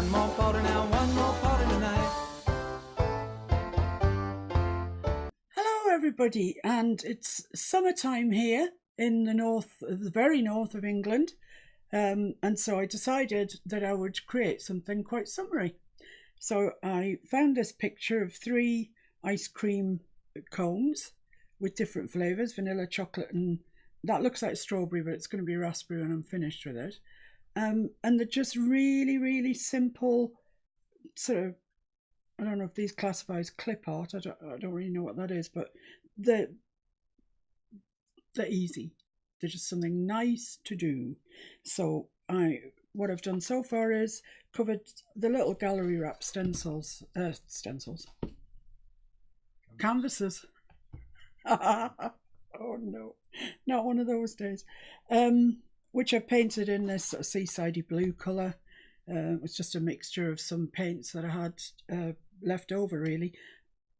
One more powder now, one more powder tonight. Hello everybody, and it's summertime here in the north, the very north of England, and so I decided that I would create something quite summery. So I found this picture of 3 ice cream cones with different flavours, vanilla, chocolate, and that looks like strawberry, but it's going to be raspberry when I'm finished with it. And they're just really, really simple, sort of, I don't know if these classify as clip art, I don't really know what that is, but they're easy. They're just something nice to do. So what I've done so far is covered the little gallery wrap stencils, canvases. Oh no, not one of those days. Which I've painted in this sort of seasidey blue colour. It's just a mixture of some paints that I had left over really,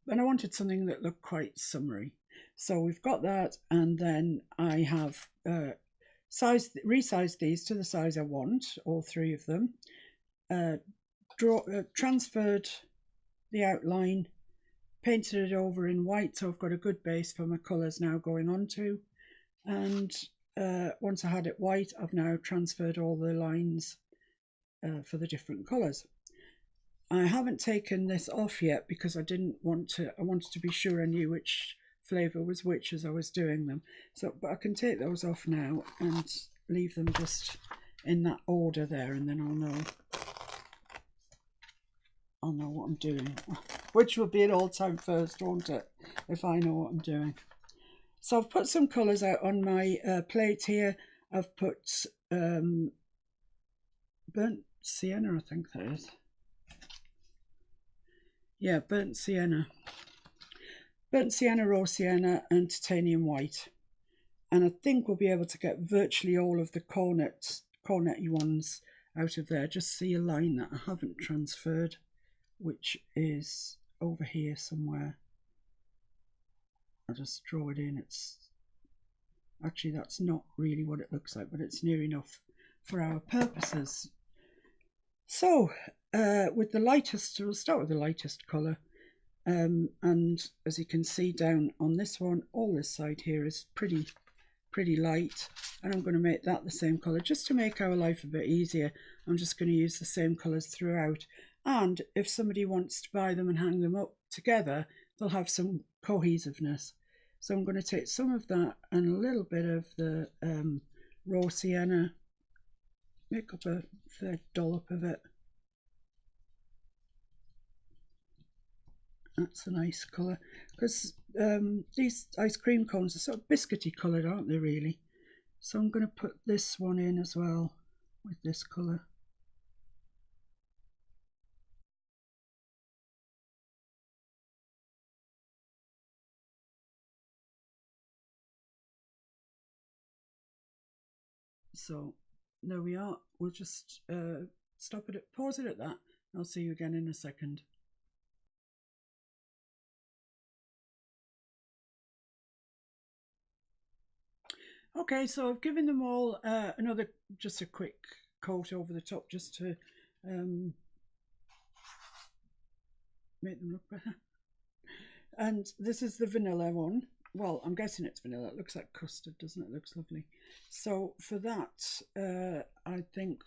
and I wanted something that looked quite summery. So we've got that, and then I have resized these to the size I want, all 3 of them. Transferred the outline, painted it over in white, so I've got a good base for my colours now going on to. And once I had it white, I've now transferred all the lines for the different colours. I haven't taken this off yet because I wanted to be sure I knew which flavour was which as I was doing them. So, but I can take those off now and leave them just in that order there, and then I'll know what I'm doing, which will be an all-time first, won't it, if I know what I'm doing. So I've put some colours out on my plate here. I've put burnt sienna, I think that is. Yeah, burnt sienna, raw sienna, and titanium white. And I think we'll be able to get virtually all of the cornety ones out of there. Just see a line that I haven't transferred, which is over here somewhere. I'll just draw it in. It's actually, that's not really what it looks like, but it's near enough for our purposes. So with the lightest, we'll start with the lightest colour, and as you can see down on this one, all this side here is pretty light, and I'm going to make that the same colour just to make our life a bit easier. I'm just going to use the same colours throughout, and if somebody wants to buy them and hang them up together, they'll have some cohesiveness. So I'm going to take some of that and a little bit of the raw sienna, make up a fair dollop of it. That's a nice colour, because these ice cream cones are sort of biscuity coloured, aren't they really? So I'm going to put this one in as well with this colour. So there we are. We'll just pause it at that. I'll see you again in a second. Okay, so I've given them all just a quick coat over the top, just to make them look better. And this is the vanilla one. Well, I'm guessing it's vanilla. It looks like custard, doesn't it? It looks lovely. So for that, I think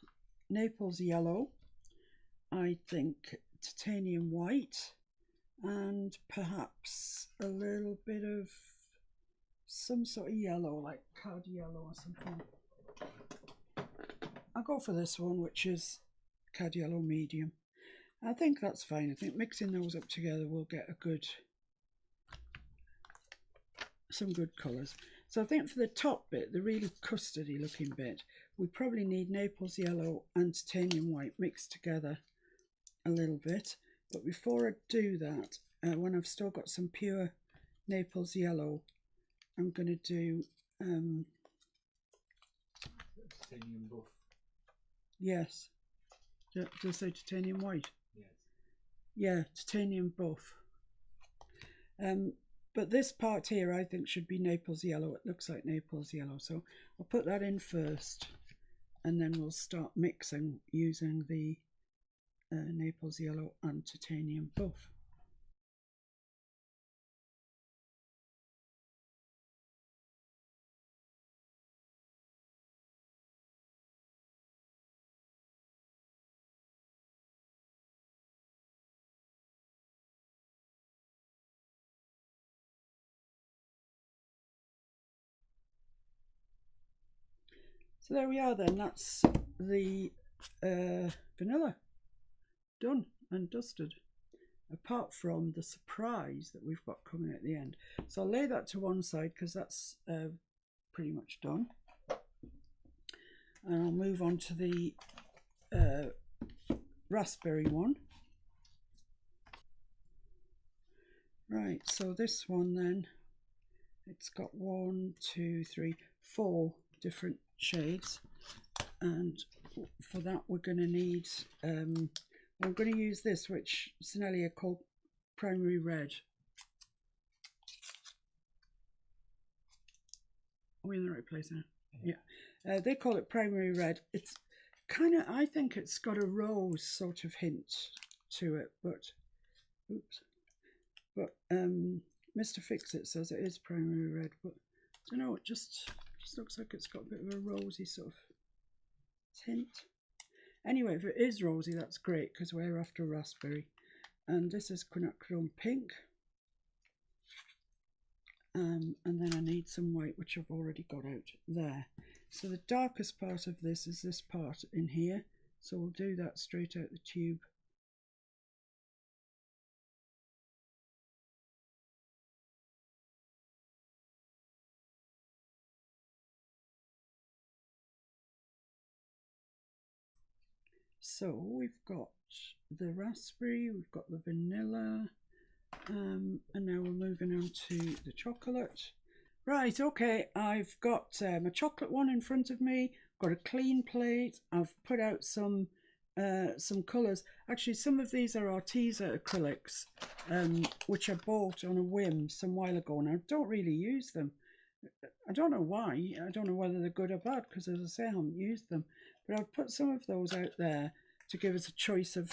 Naples yellow, I think titanium white, and perhaps a little bit of some sort of yellow, like cad yellow or something. I'll go for this one, which is cad yellow medium. I think that's fine. I think mixing those up together will get some good colours. So I think for the top bit, the really custardy looking bit, we probably need Naples yellow and titanium white mixed together a little bit. But before I do that, when I've still got some pure Naples yellow, I'm going to do titanium buff. Yes. Did I say titanium white? Yes. Yeah, titanium buff. But this part here I think should be Naples yellow. It looks like Naples yellow. So I'll put that in first, and then we'll start mixing using the Naples yellow and titanium buff. So there we are then, that's the vanilla done and dusted, apart from the surprise that we've got coming at the end. So I'll lay that to one side because that's pretty much done. And I'll move on to the raspberry one. Right, so this one then, it's got 1, 2, 3, 4 different shades, and for that we're going to need I'm going to use this, which Sinelli are called primary red. Are we in the right place now? Yeah. They call it primary red. It's kind of, I think it's got a rose sort of hint to it, but oops, but Mr. Fix-It says it is primary red, but I don't know, it just looks like it's got a bit of a rosy sort of tint. Anyway, if it is rosy, that's great because we're after raspberry. And this is quinacridone pink. And then I need some white, which I've already got out there. So the darkest part of this is this part in here. So we'll do that straight out the tube. So we've got the raspberry, we've got the vanilla, and now we're moving on to the chocolate. Right, okay, I've got my chocolate one in front of me, got a clean plate, I've put out some colours. Actually, some of these are Arteza acrylics, which I bought on a whim some while ago, and I don't really use them. I don't know why, I don't know whether they're good or bad, because as I say, I haven't used them. But I've put some of those out there to give us a choice of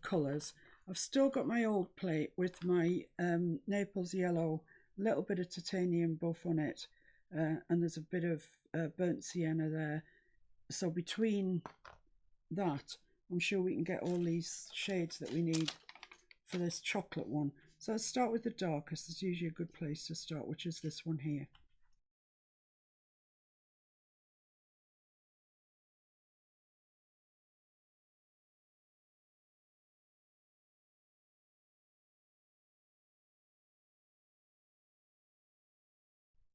colours. I've still got my old plate with my Naples yellow, a little bit of titanium buff on it, and there's a bit of burnt sienna there. So between that, I'm sure we can get all these shades that we need for this chocolate one. So let's start with the darkest. It's usually a good place to start, which is this one here.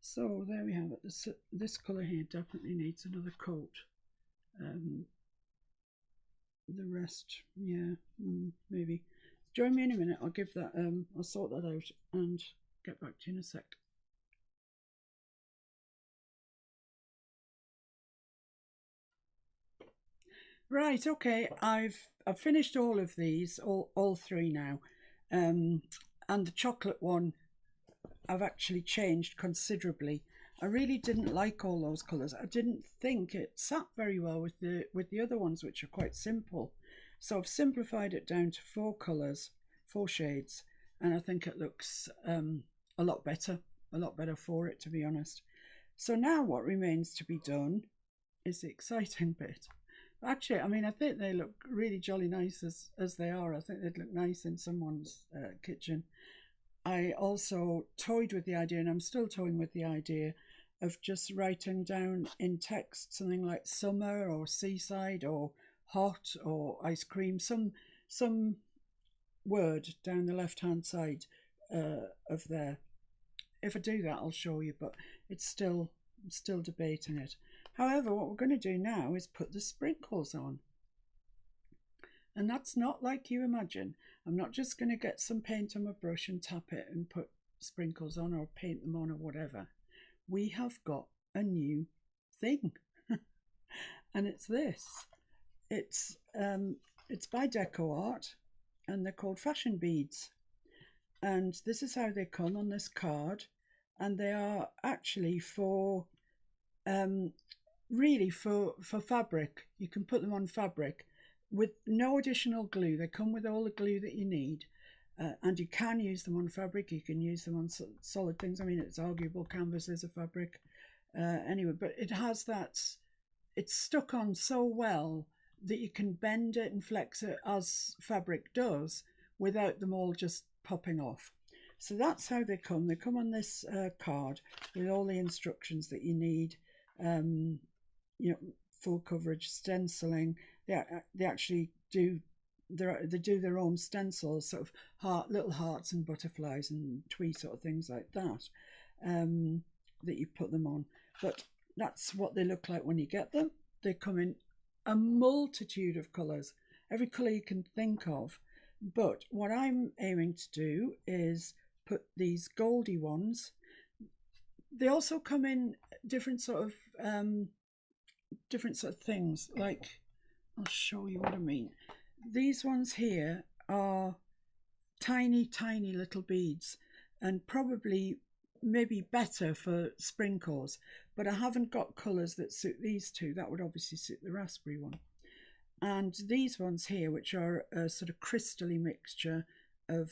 So there we have it. This colour here definitely needs another coat. The rest, yeah, maybe. Join me in a minute. I'll give that. I'll sort that out and get back to you in a sec. Right, okay. I've finished all of these, all three now, and the chocolate one I've actually changed considerably. I really didn't like all those colours. I didn't think it sat very well with the other ones, which are quite simple. So I've simplified it down to 4 colours, 4 shades, and I think it looks a lot better for it, to be honest. So now what remains to be done is the exciting bit. Actually, I mean, I think they look really jolly nice as they are. I think they'd look nice in someone's kitchen. I also toyed with the idea, and I'm still toying with the idea, of just writing down in text something like summer or seaside or hot or ice cream, some word down the left hand side of there. If I do that, I'll show you, but I'm still debating it. However, what we're going to do now is put the sprinkles on. And that's not like you imagine. I'm not just going to get some paint on my brush and tap it and put sprinkles on or paint them on or whatever. We have got a new thing. And it's this. It's by DECOART, and they're called fashion beads. And this is how they come on this card. And they are actually for really for fabric. You can put them on fabric. with no additional glue. They come with all the glue that you need, and you can use them on fabric. You can use them on solid things. I mean, it's arguable canvas is a fabric anyway, but it has that, it's stuck on so well that you can bend it and flex it as fabric does without them all just popping off. So that's how they come. They come on this card with all the instructions that you need. You know, full coverage, stenciling. They actually do their own stencils, sort of little hearts and butterflies and twee sort of things like that, that you put them on. But that's what they look like when you get them. They come in a multitude of colours, every colour you can think of. But what I'm aiming to do is put these goldy ones. They also come in different sort of things. Like, I'll show you what I mean. These ones here are tiny, tiny little beads, and probably maybe better for sprinkles, but I haven't got colours that suit these two. That would obviously suit the raspberry one. And these ones here, which are a sort of crystally mixture of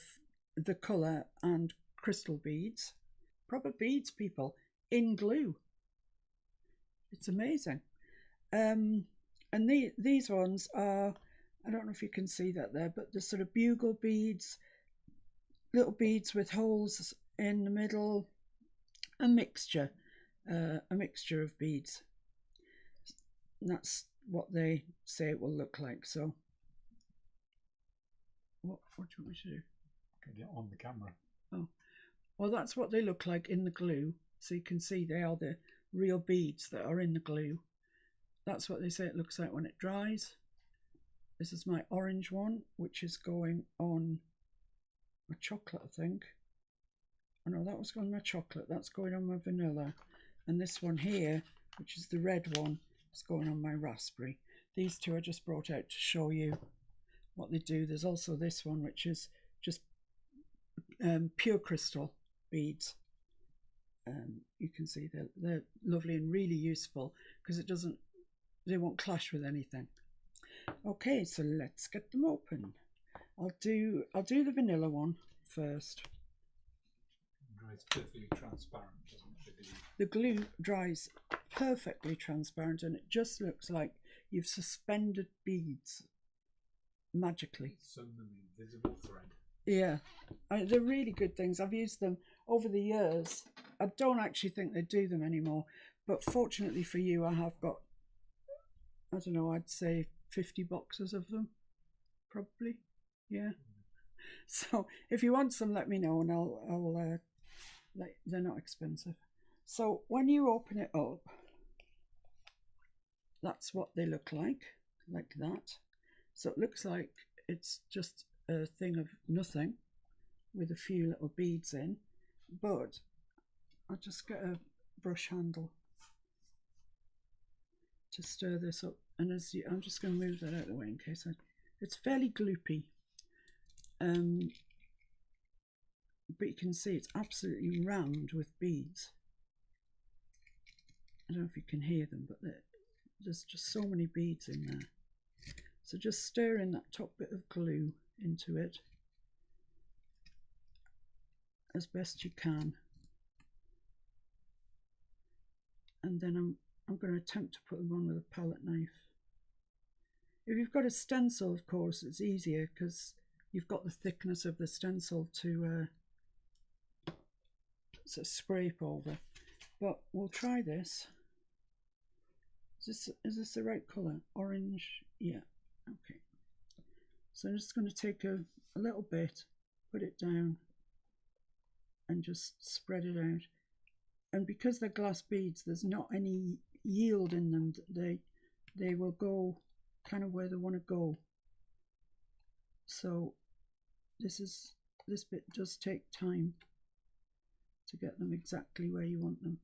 the colour and crystal beads, proper beads, people, in glue. It's amazing. And these ones are, I don't know if you can see that there, but the sort of bugle beads, little beads with holes in the middle, a mixture of beads. And that's what they say it will look like. So what do you want me to do? Get it on the camera. Oh, well, that's what they look like in the glue. So you can see they are the real beads that are in the glue. That's what they say it looks like when it dries. This is my orange one, which is going on my chocolate, I think. Oh no, that was going on my chocolate. That's going on my vanilla. And this one here, which is the red one, is going on my raspberry. These two I just brought out to show you what they do. There's also this one, which is just pure crystal beads. You can see they're lovely and really useful because they won't clash with anything. Okay, so let's get them open. I'll do the vanilla one first. It dries perfectly transparent, doesn't it? The glue dries perfectly transparent, and it just looks like you've suspended beads magically. Sewn them in invisible thread. Yeah, they're really good things. I've used them over the years. I don't actually think they do them anymore, but fortunately for you, I have got, I don't know, I'd say 50 boxes of them, probably. Yeah. So if you want some, let me know, and I'll they're not expensive. So when you open it up, that's what they look like that. So it looks like it's just a thing of nothing with a few little beads in, but I'll just get a brush handle to stir this up, and I'm just going to move that out of the way in case it's fairly gloopy, but you can see it's absolutely rammed with beads. I don't know if you can hear them, but there's just so many beads in there. So just stir in that top bit of glue into it as best you can, and then I'm going to attempt to put them on with a palette knife. If you've got a stencil, of course, it's easier because you've got the thickness of the stencil to sort of scrape over. But we'll try this. Is this the right colour? Orange? Yeah. Okay. So I'm just going to take a little bit, put it down, and just spread it out. And because they're glass beads, there's not any yield in them. They will go kind of where they want to go. So this bit does take time to get them exactly where you want them.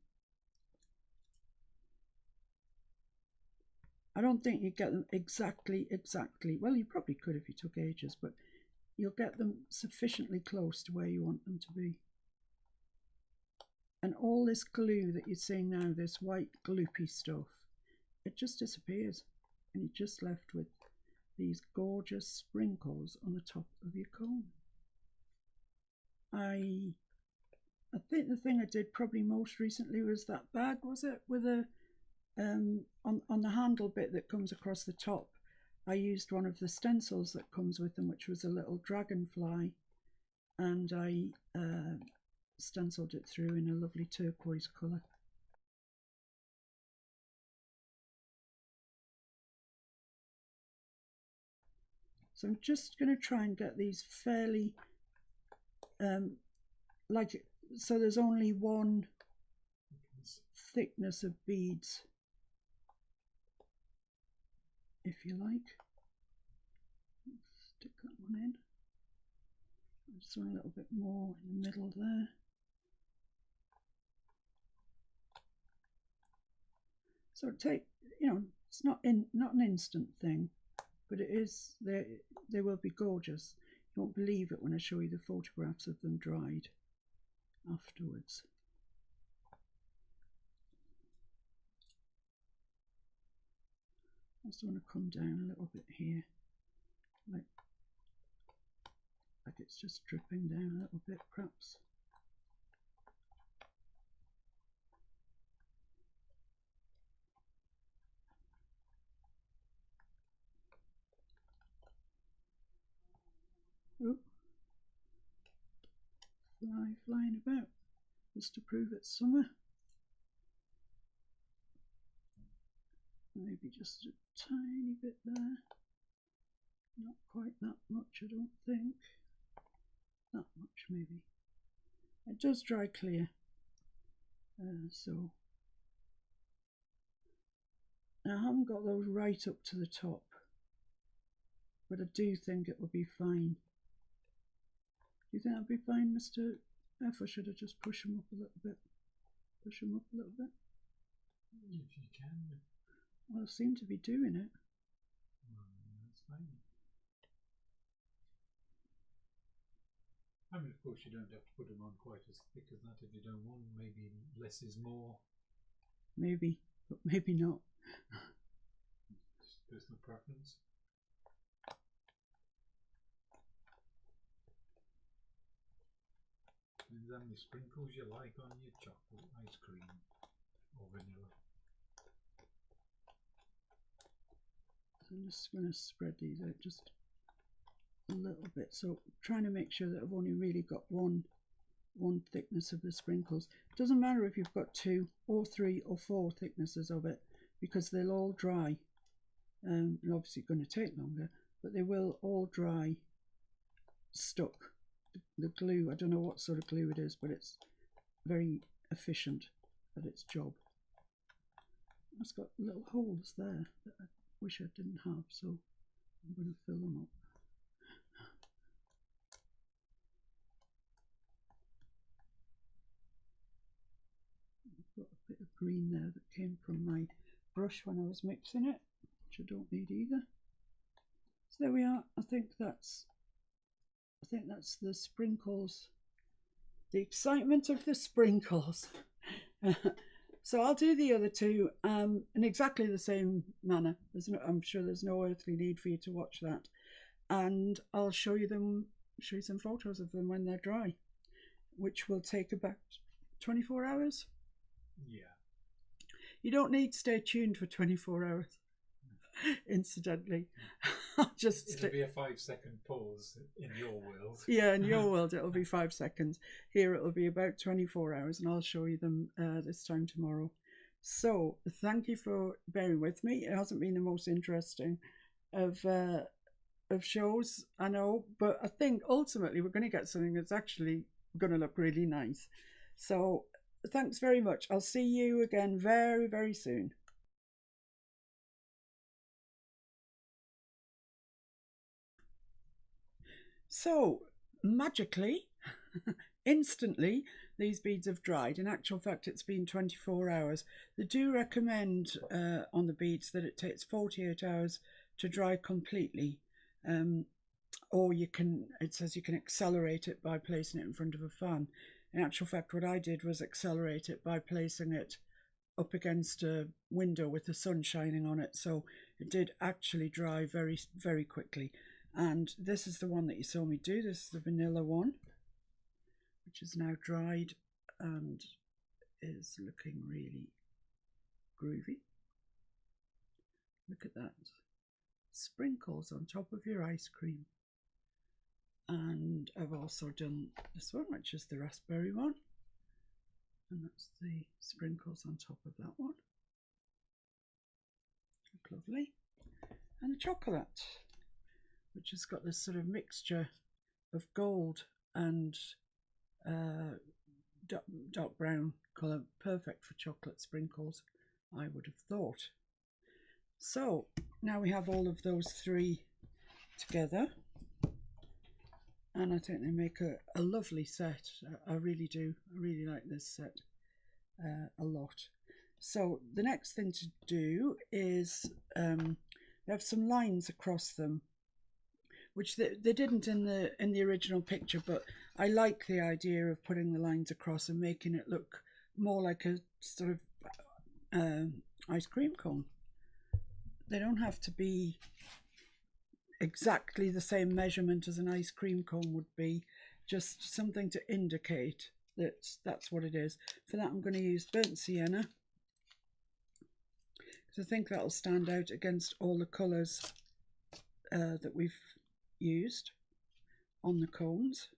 I don't think you get them exactly. Well, you probably could if you took ages, but you'll get them sufficiently close to where you want them to be. And all this glue that you're seeing now, this white gloopy stuff, it just disappears, and you're just left with these gorgeous sprinkles on the top of your cone. I think the thing I did probably most recently was that bag, was it, with a on the handle bit that comes across the top. I used one of the stencils that comes with them, which was a little dragonfly, and I stenciled it through in a lovely turquoise colour. So I'm just going to try and get these fairly so there's only one thickness of beads, if you like. Stick that one in. I just want a little bit more in the middle there. So take, you know, it's not an instant thing, but it is, they will be gorgeous. You won't believe it when I show you the photographs of them dried afterwards. I just want to come down a little bit here, like it's just dripping down a little bit perhaps. Oop. Flying about, just to prove it's summer. Maybe just a tiny bit there. Not quite that much, I don't think. That much maybe. It does dry clear. So now I haven't got those right up to the top, but I do think it will be fine. Do you think that'll be fine, Mr. F, or should I just push them up a little bit? Push them up a little bit? If you can. Well, I seem to be doing it. That's fine. I mean, of course, you don't have to put them on quite as thick as that if you don't want. Maybe less is more. Maybe, but maybe not. Just personal preference. And how many sprinkles you like on your chocolate ice cream or vanilla. So I'm just going to spread these out just a little bit. So trying to make sure that I've only really got one thickness of the sprinkles. It doesn't matter if you've got 2 or 3 or 4 thicknesses of it, because they'll all dry. And obviously going to take longer, but they will all dry stuck. The glue, I don't know what sort of glue it is, but it's very efficient at its job. It's got little holes there that I wish I didn't have, so I'm going to fill them up. I've got a bit of green there that came from my brush when I was mixing it, which I don't need either. So there we are. I think that's the sprinkles, the excitement of the sprinkles. So I'll do the other two in exactly the same manner. I'm sure there's no earthly need for you to watch that, and I'll show you some photos of them when they're dry, which will take about 24 hours. Yeah. You don't need to stay tuned for 24 hours. Incidentally, it'll be a 5-second pause in your world. Yeah, in your world it'll be 5 seconds. Here it'll be about 24 hours, and I'll show you them this time tomorrow. So thank you for bearing with me. It hasn't been the most interesting of shows, I know, but I think ultimately we're going to get something that's actually going to look really nice. So thanks very much. I'll see you again very, very soon. So magically, instantly, these beads have dried. In actual fact, it's been 24 hours. They do recommend on the beads that it takes 48 hours to dry completely. Or it says you can accelerate it by placing it in front of a fan. In actual fact, what I did was accelerate it by placing it up against a window with the sun shining on it. So it did actually dry very, very quickly. And this is the one that you saw me do. This is the vanilla one, which is now dried and is looking really groovy. Look at that. Sprinkles on top of your ice cream. And I've also done this one, which is the raspberry one. And that's the sprinkles on top of that one. Look lovely. And the chocolate, which has got this sort of mixture of gold and dark brown colour, perfect for chocolate sprinkles, I would have thought. So now we have all of those three together, and I think they make a lovely set. I really do. I really like this set a lot. So the next thing to do is they have some lines across them, which they didn't in the original picture, but I like the idea of putting the lines across and making it look more like a sort of ice cream cone. They don't have to be exactly the same measurement as an ice cream cone would be, just something to indicate that that's what it is. For that I'm going to use burnt sienna, because I think that'll stand out against all the colours that we've used on the cones.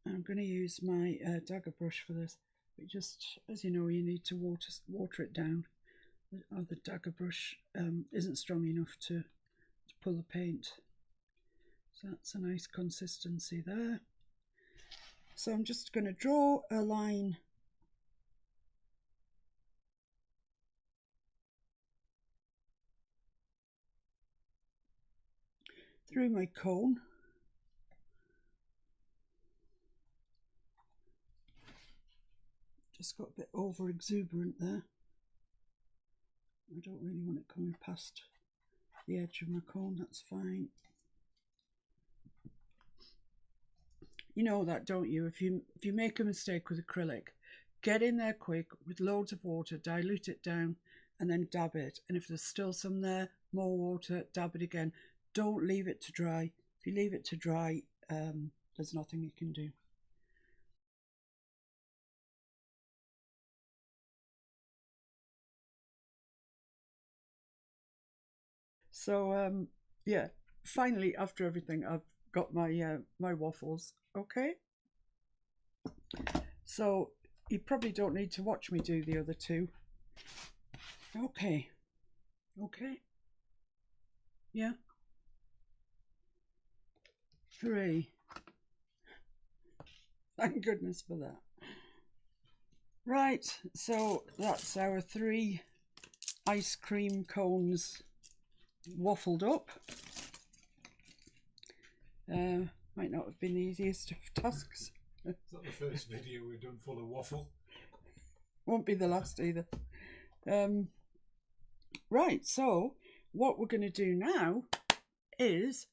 I'm going to use my dagger brush for this, but just as you know, you need to water it down. The dagger brush isn't strong enough to pull the paint, so that's a nice consistency there. So I'm just going to draw a line through my cone. Just got a bit over exuberant there. I don't really want it coming past the edge of my cone, that's fine. You know that, don't you? If you make a mistake with acrylic, get in there quick with loads of water, dilute it down, and then dab it. And if there's still some there, more water, dab it again. Don't leave it to dry. If you leave it to dry, there's nothing you can do. So yeah, finally, after everything, I've got my my waffles. Okay, so you probably don't need to watch me do the other two. Okay, yeah, hooray, thank goodness for that. Right, so that's our 3 ice cream cones waffled up. Might not have been the easiest of tasks. Is that the first video we've done full of waffle? Won't be the last either. Right, so what we're going to do now is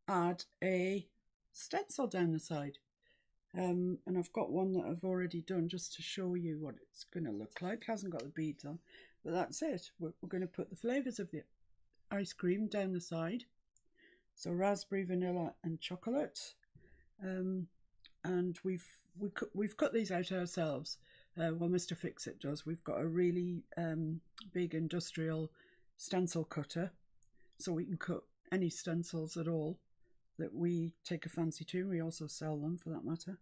add a stencil down the side. And I've got one that I've already done just to show you what it's going to look like. Hasn't got the beads on, but that's it. We're going to put the flavours of the ice cream down the side. So raspberry, vanilla and chocolate. And we've cut these out ourselves. Well, Mr. Fix-It does. We've got a really big industrial stencil cutter, so we can cut any stencils at all that we take a fancy to. We also sell them, for that matter.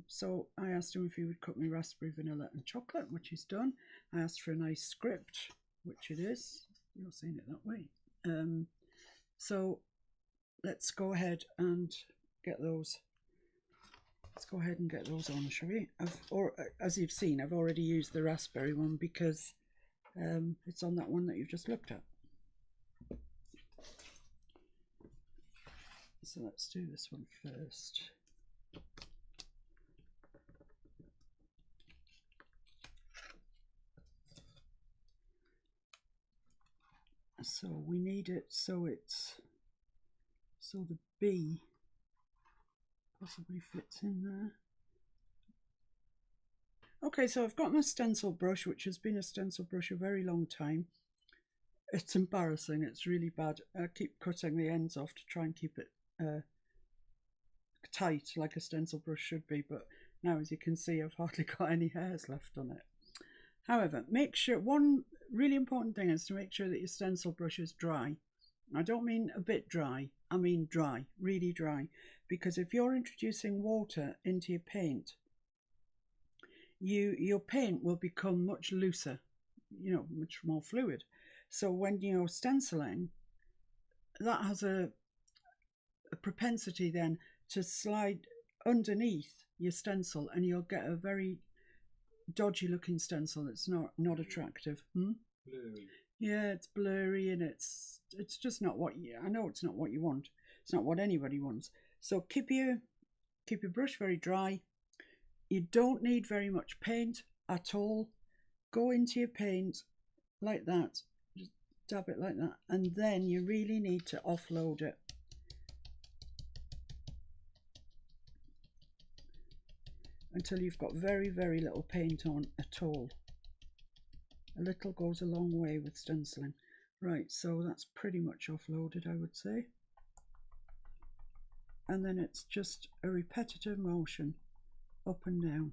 So I asked him if he would cut me raspberry, vanilla and chocolate, which he's done. I asked for a nice script, which it is. You're seeing it that way. So let's go ahead and get those. Let's go ahead and get those on, shall we? As you've seen, I've already used the raspberry one because it's on that one that you've just looked at. So let's do this one first. So we need it so the B possibly fits in there. Okay, so I've got my stencil brush, which has been a stencil brush a very long time. It's embarrassing, it's really bad. I keep cutting the ends off to try and keep it tight like a stencil brush should be, but now as you can see I've hardly got any hairs left on it. However, make sure, one really important thing is to make sure that your stencil brush is dry. I don't mean a bit dry, I mean dry, really dry, because if you're introducing water into your paint, your paint will become much looser, you know, much more fluid. So when you're stenciling, that has a propensity then to slide underneath your stencil, and you'll get a very dodgy looking stencil. It's not attractive. Blurry. Yeah, it's blurry, and it's just not what you, I know it's not what you want. It's not what anybody wants. So keep your brush very dry. You don't need very much paint at all. Go into your paint like that, just dab it like that, and then you really need to offload it. Until you've got very, very little paint on at all. A little goes a long way with stenciling. Right, so that's pretty much offloaded, I would say. And then it's just a repetitive motion up and down.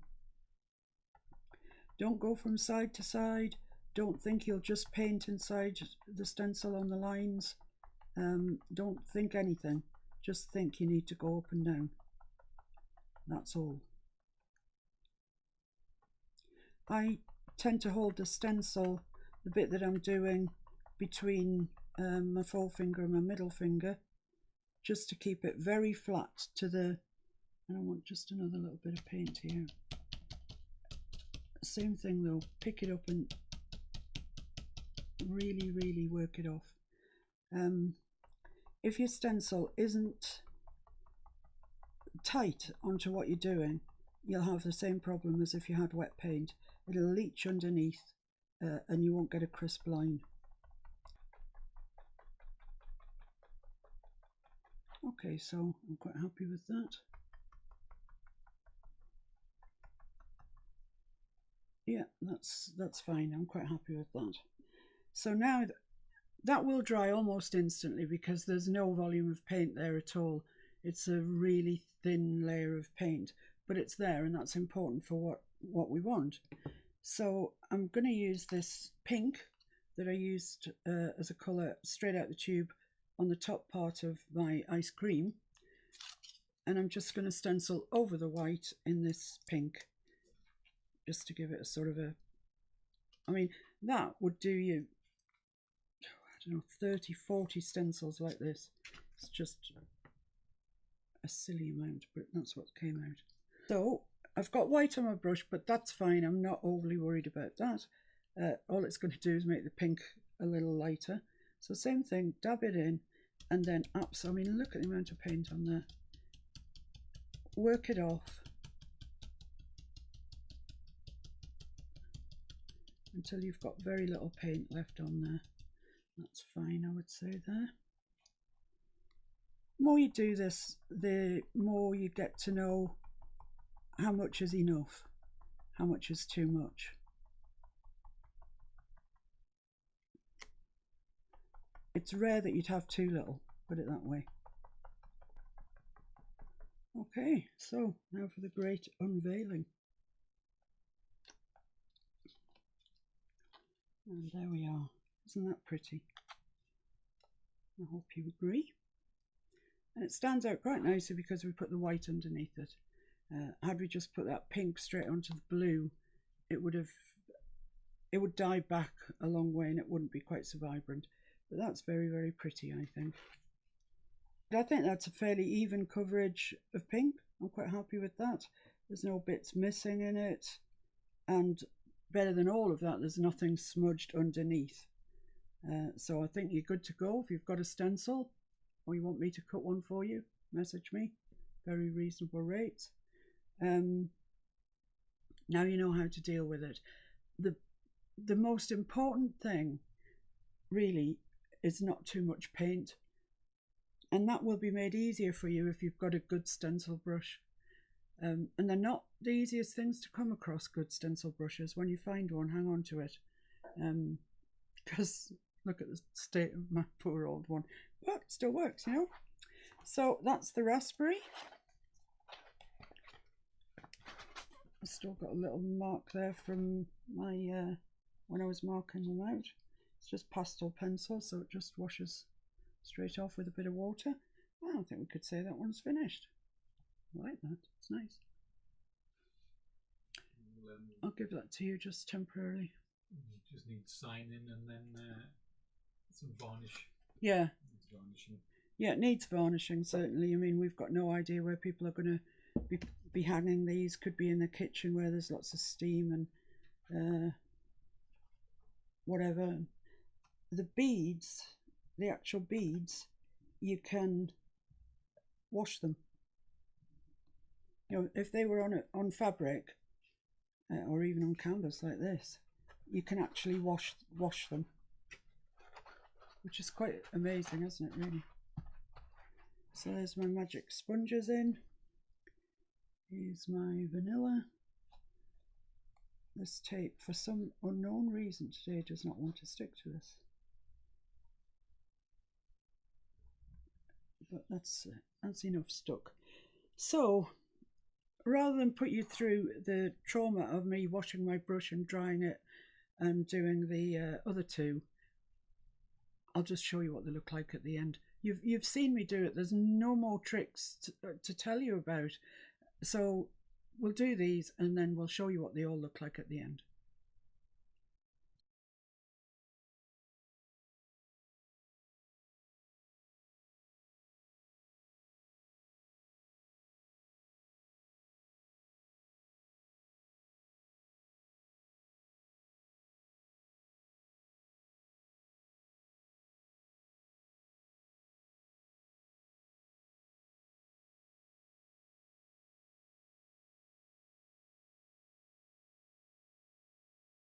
Don't go from side to side. Don't think you'll just paint inside the stencil on the lines. Don't think anything. Just think you need to go up and down. That's all. I tend to hold the stencil, the bit that I'm doing, between my forefinger and my middle finger, just to keep it very flat to the, and I want just another little bit of paint here. Same thing though, pick it up and really, really work it off. If your stencil isn't tight onto what you're doing, you'll have the same problem as if you had wet paint. It'll leach underneath and you won't get a crisp line. Okay, so I'm quite happy with that. Yeah, that's fine. I'm quite happy with that. So now that will dry almost instantly because there's no volume of paint there at all. It's a really thin layer of paint, but it's there, and that's important for what we want. So I'm going to use this pink that I used as a colour straight out the tube on the top part of my ice cream, and I'm just going to stencil over the white in this pink, just to give it a sort of a, I mean, that would do you, I don't know, 30-40 stencils like this. It's just a silly amount, but that's what came out. So I've got white on my brush, but that's fine. I'm not overly worried about that. All it's going to do is make the pink a little lighter. So same thing, dab it in, and then I mean, look at the amount of paint on there. Work it off until you've got very little paint left on there. That's fine, I would say there. The more you do this, the more you get to know how much is enough, how much is too much. It's rare that you'd have too little, put it that way. Okay, so now for the great unveiling. And there we are. Isn't that pretty? I hope you agree. And it stands out quite nicely because we put the white underneath it. Had we just put that pink straight onto the blue, it would die back a long way and it wouldn't be quite so vibrant. But that's very, very pretty, I think. I think that's a fairly even coverage of pink. I'm quite happy with that. There's no bits missing in it. And better than all of that, there's nothing smudged underneath. So I think you're good to go. If you've got a stencil or you want me to cut one for you, message me. Very reasonable rates. Now you know how to deal with it. The most important thing really is not too much paint, and that will be made easier for you if you've got a good stencil brush. And they're not the easiest things to come across, good stencil brushes. When you find one, hang on to it, because look at the state of my poor old one, but it still works, you know. So that's the raspberry. I've still got a little mark there from my when I was marking them out. It's just pastel pencil, so it just washes straight off with a bit of water. I don't think we could say that one's finished. I like that, it's nice. I'll give that to you just temporarily. Just need signing and then some varnish. Yeah. Needs varnishing. Yeah, it needs varnishing, certainly. I mean, we've got no idea where people are going to be hanging these. Could be in the kitchen where there's lots of steam and whatever. The beads, the actual beads, you can wash them. You know, if they were on fabric or even on canvas like this, you can actually wash them, which is quite amazing, isn't it, really? So there's my magic sponges in. Here's my vanilla. This tape, for some unknown reason today, does not want to stick to this. But that's enough stuck. So rather than put you through the trauma of me washing my brush and drying it and doing the other two, I'll just show you what they look like at the end. You've seen me do it. There's no more tricks to tell you about. So we'll do these and then we'll show you what they all look like at the end.